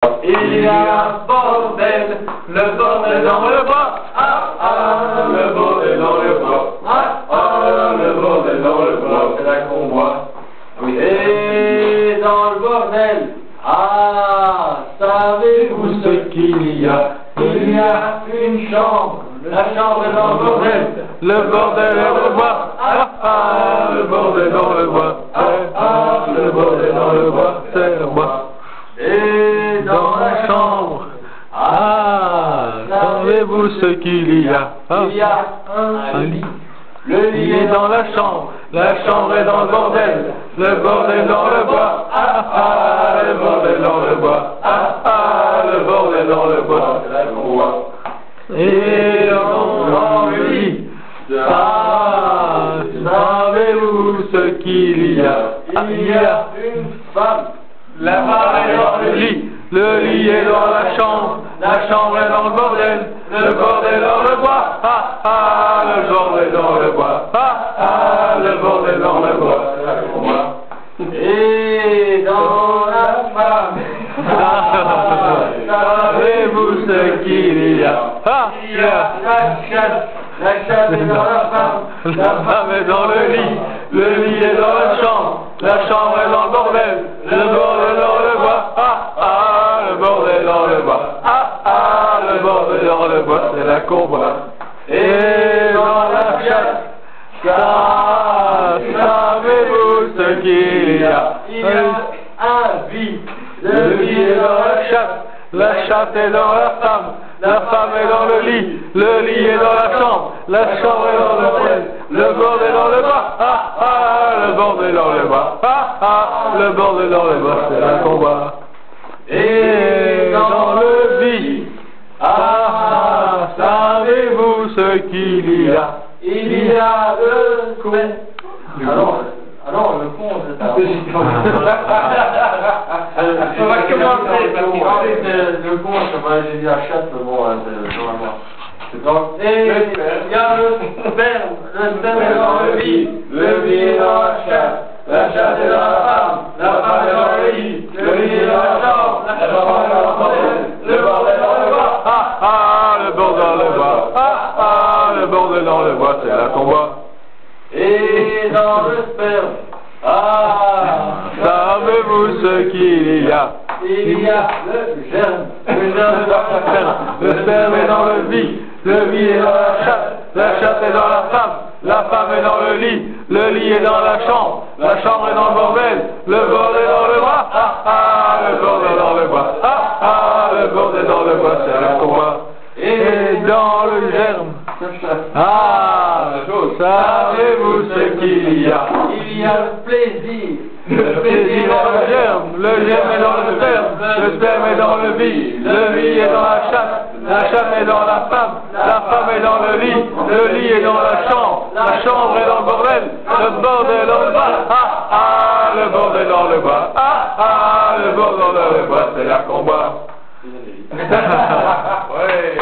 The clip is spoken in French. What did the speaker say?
Il y a un bordel, le bordel dans le bois, ah ah, le bordel dans le bois, ah ah, le bordel dans le bois, c'est là qu'on voit. Oui. Et dans le bordel, ah, savez-vous ce qu'il y a? Il y a une chambre, la chambre est dans le bordel, le bordel est le bois, ah ah, le bordel dans le bois, ah ah, le bordel dans le bois, c'est le bois. Et dans la chambre, ah, savez-vous ce qu'il y a? Il y a un lit. Le lit est dans la chambre est dans le bordel dans le bois, ah ah, le bordel dans le bois, ah ah, le bordel dans le bois, c'est là qu'on voit. Et dans le lit, ah, savez-vous ce qu'il y a? Il y a une femme. La femme est dans le lit est dans la chambre est dans le bordel dans le bois, ah ah, le bordel dans le bois, ah ah, le bordel dans le bois, c'est là qu'on voit. Et dans la femme, savez-vous ce qu'il y a? Il y a la chatte est dans la femme est dans le lit est dans la chambre est dans le bordel dans le bois, ah ah, le bordel dans le bois, ah ah, le bordel dans le bois, c'est la qu'on voit. Et dans la chatte, savez-vous ce qu'il y a? Il y a un vide, le vide est dans la chatte est dans la femme est dans le lit est dans la chambre est dans le bordel dans le bois, ah ah, le bordel dans le bois, ah ah, le bordel dans le bois, c'est là qu'on voit. Et dans le vide, ah, savez-vous ce qu'il y a? Il y a le con. Alors le con, c'est ça. On va commencer parce qu'on parlait de con, j'ai dit la chatte, mais bon, c'est dans et il y a le sperme est dans le vide est dans la chatte est dans la femme est dans le lit est dans la chambre est dans le bordel dans le bois, ah ah, le bordel dans le bois, ah ah, le bordel dans le bois, c'est là qu'on voit. Et dans le sperme, ah, savez-vous ce qu'il y a? Il y a le germe est dans le sperme est dans le vide est dans la chatte est dans la femme est dans le lit est dans la chambre est dans le bordel dans le bois, ah ah, le bordel dans le bois, ah ah, le bordel dans le bois, c'est là qu'on voit. Et dans le germe, ah, savez-vous ce qu'il y a? Il y a le plaisir dans le germe est dans le sperme est dans le vide est dans la chatte est dans la femme est dans le lit est dans la chambre est dans le bordel dans le bois, ah ah, le bordel dans le bois, ah ah, le bordel dans le bois, c'est là qu'on voit. Ouais.